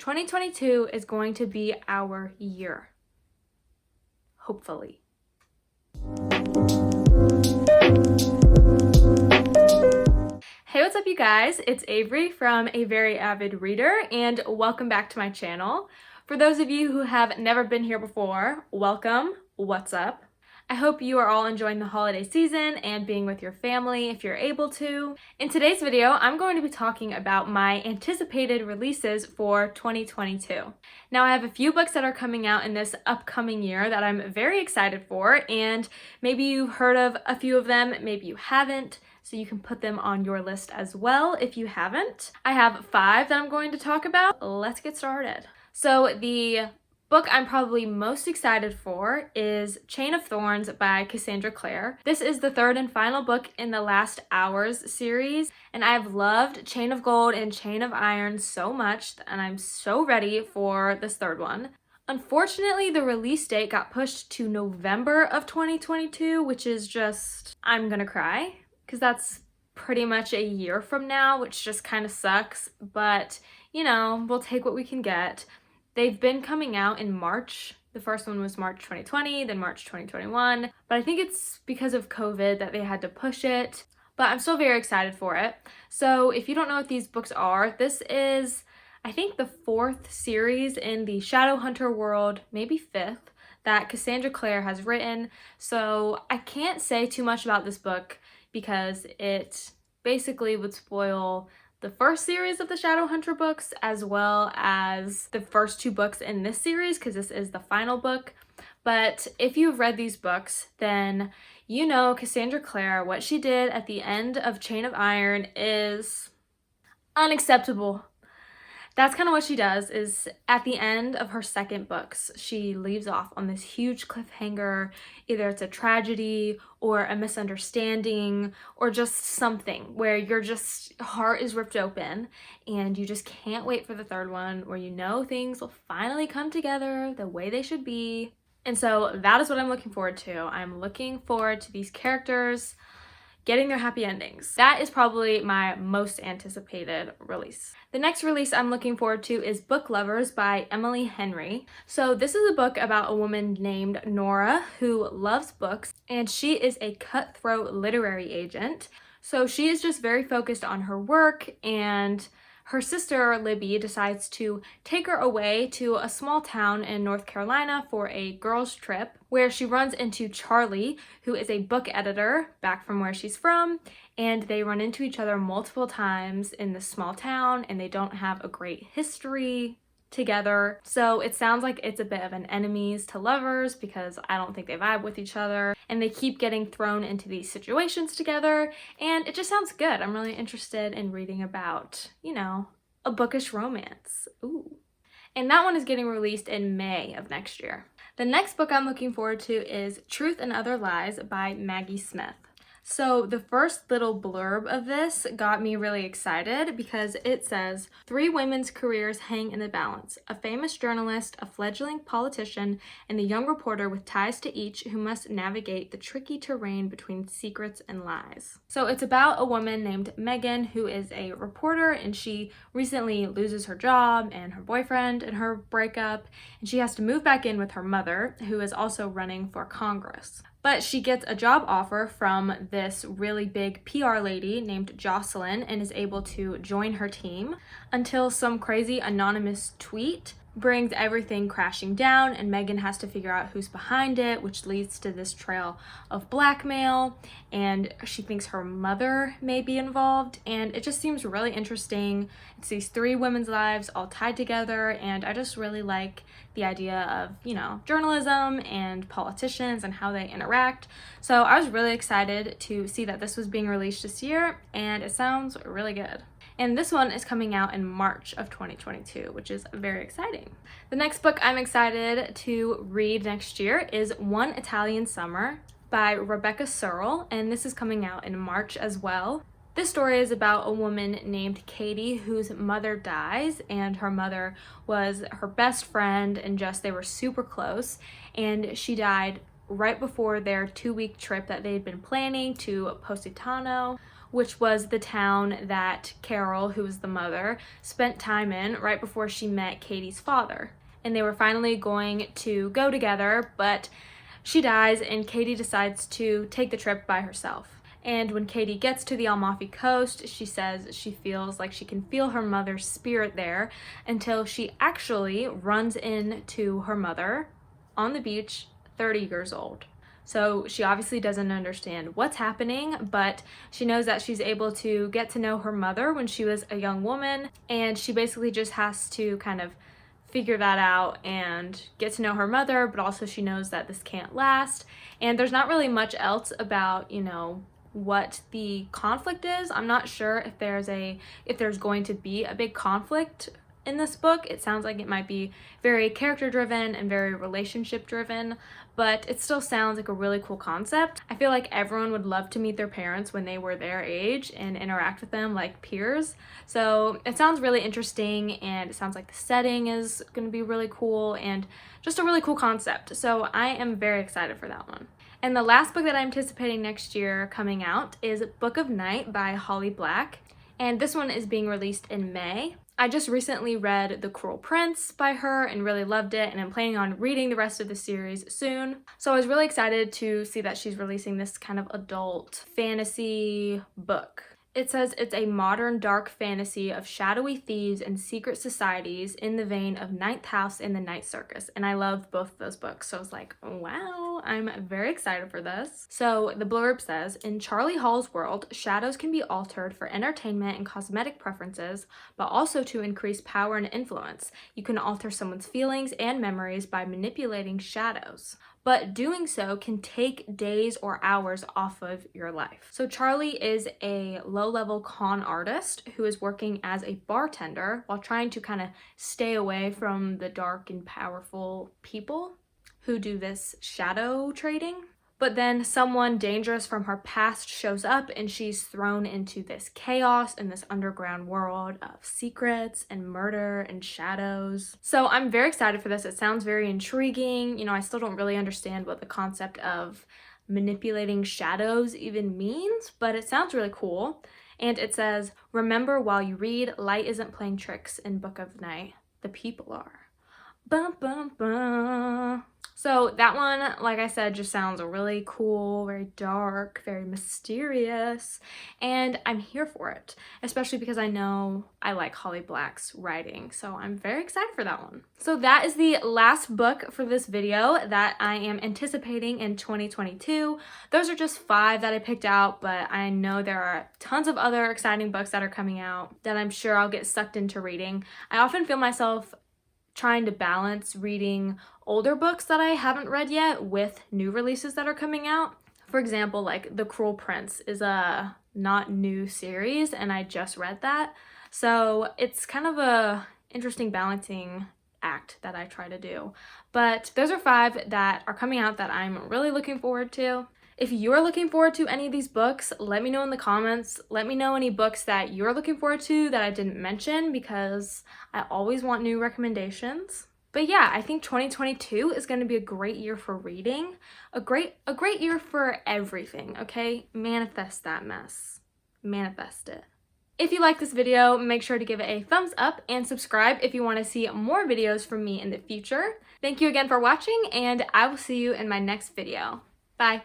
2022 is going to be our year. Hopefully. Hey, what's up you guys? It's Avery from A Very Avid Reader and welcome back to my channel. For those of you who have never been here before, welcome. What's up? I hope you are all enjoying the holiday season and being with your family if you're able to. In today's video, I'm going to be talking about my anticipated releases for 2022. Now, I have a few books that are coming out in this upcoming year that I'm very excited for, and maybe you've heard of a few of them, maybe you haven't, so you can put them on your list as well if you haven't. I have 5 that I'm going to talk about. Let's get started. So the book I'm probably most excited for is Chain of Thorns by Cassandra Clare. This is the 3rd and final book in the Last Hours series, and I've loved Chain of Gold and Chain of Iron so much, and I'm so ready for this 3rd one. Unfortunately, the release date got pushed to November of 2022, which is just, I'm gonna cry, because that's pretty much a year from now, which just kind of sucks, but you know, we'll take what we can get. They've been coming out in March. The first one was March 2020, then March 2021. But I think it's because of COVID that they had to push it. But I'm still very excited for it. So if you don't know what these books are, this is, I think, the 4th series in the Shadowhunter world, maybe 5th, that Cassandra Clare has written. So I can't say too much about this book because it basically would spoil the first series of the Shadowhunter books as well as the first 2 books in this series because this is the final book. But if you've read these books, then you know Cassandra Clare, what she did at the end of Chain of Iron is unacceptable. That's kind of what she does, is at the end of her 2nd books, she leaves off on this huge cliffhanger. Either it's a tragedy or a misunderstanding or just something where your heart is ripped open and you just can't wait for the 3rd one where you know things will finally come together the way they should be. And so that is what I'm looking forward to. I'm looking forward to these characters getting their happy endings. That is probably my most anticipated release. The next release I'm looking forward to is Book Lovers by Emily Henry. So this is a book about a woman named Nora who loves books, and she is a cutthroat literary agent. So she is just very focused on her work, and her sister, Libby, decides to take her away to a small town in North Carolina for a girls' trip where she runs into Charlie, who is a book editor back from where she's from, and they run into each other multiple times in this small town, and they don't have a great history together. So it sounds like it's a bit of an enemies to lovers because I don't think they vibe with each other, and they keep getting thrown into these situations together, and it just sounds good. I'm really interested in reading about, you know, a bookish romance. Ooh. And that one is getting released in May of next year. The next book I'm looking forward to is Truth and Other Lies by Maggie Smith. So the first little blurb of this got me really excited because it says, 3 women's careers hang in the balance: a famous journalist, a fledgling politician, and a young reporter with ties to each who must navigate the tricky terrain between secrets and lies. So it's about a woman named Megan who is a reporter, and she recently loses her job and her boyfriend and her breakup, and she has to move back in with her mother, who is also running for Congress. But she gets a job offer from this really big PR lady named Jocelyn and is able to join her team until some crazy anonymous tweet brings everything crashing down, and Megan has to figure out who's behind it, which leads to this trail of blackmail, and she thinks her mother may be involved, and it just seems really interesting. It's these 3 women's lives all tied together, and I just really like the idea of, you know, journalism and politicians and how they interact. So I was really excited to see that this was being released this year, and it sounds really good. And this one is coming out in March of 2022, which is very exciting. The next book I'm excited to read next year is One Italian Summer by Rebecca Serle, and this is coming out in March as well. This story is about a woman named Katie whose mother dies, and her mother was her best friend and they were super close, and she died right before their 2-week trip that they'd been planning to Positano, which was the town that Carol, who was the mother, spent time in right before she met Katie's father. And they were finally going to go together, but she dies and Katie decides to take the trip by herself. And when Katie gets to the Amalfi Coast, she says she feels like she can feel her mother's spirit there until she actually runs into her mother on the beach, 30 years old. So she obviously doesn't understand what's happening, but she knows that she's able to get to know her mother when she was a young woman, and she basically just has to kind of figure that out and get to know her mother, but also she knows that this can't last. And there's not really much else about, what the conflict is. I'm not sure if there's going to be a big conflict in this book. It sounds like it might be very character driven and very relationship driven, but it still sounds like a really cool concept. I feel like everyone would love to meet their parents when they were their age and interact with them like peers. So it sounds really interesting, and it sounds like the setting is going to be really cool and just a really cool concept. So I am very excited for that one. And the last book that I'm anticipating next year coming out is Book of Night by Holly Black. And this one is being released in May. I just recently read The Cruel Prince by her and really loved it, and I'm planning on reading the rest of the series soon. So I was really excited to see that she's releasing this kind of adult fantasy book. It says it's a modern dark fantasy of shadowy thieves and secret societies in the vein of Ninth House and the Night Circus. And I love both of those books. So I was like, wow, I'm very excited for this. So the blurb says, in Charlie Hall's world, shadows can be altered for entertainment and cosmetic preferences, but also to increase power and influence. You can alter someone's feelings and memories by manipulating shadows, but doing so can take days or hours off of your life. So Charlie is a low-level con artist who is working as a bartender while trying to kind of stay away from the dark and powerful people who do this shadow trading. But then someone dangerous from her past shows up, and she's thrown into this chaos in this underground world of secrets and murder and shadows. So I'm very excited for this. It sounds very intriguing. I still don't really understand what the concept of manipulating shadows even means, but it sounds really cool. And it says, remember while you read, light isn't playing tricks in Book of Night. The people are. Bum, bum, bum. So that one, like I said, just sounds really cool, very dark, very mysterious, and I'm here for it, especially because I know I like Holly Black's writing, so I'm very excited for that one. So that is the last book for this video that I am anticipating in 2022. Those are just 5 that I picked out, but I know there are tons of other exciting books that are coming out that I'm sure I'll get sucked into reading. I often feel myself trying to balance reading older books that I haven't read yet with new releases that are coming out. For example, like The Cruel Prince is a not new series, and I just read that. So it's kind of a interesting balancing act that I try to do. But those are 5 that are coming out that I'm really looking forward to. If you're looking forward to any of these books, let me know in the comments. Let me know any books that you're looking forward to that I didn't mention, because I always want new recommendations. But yeah, I think 2022 is going to be a great year for reading. A great year for everything, okay? Manifest that mess. Manifest it. If you like this video, make sure to give it a thumbs up and subscribe if you want to see more videos from me in the future. Thank you again for watching, and I will see you in my next video. Bye.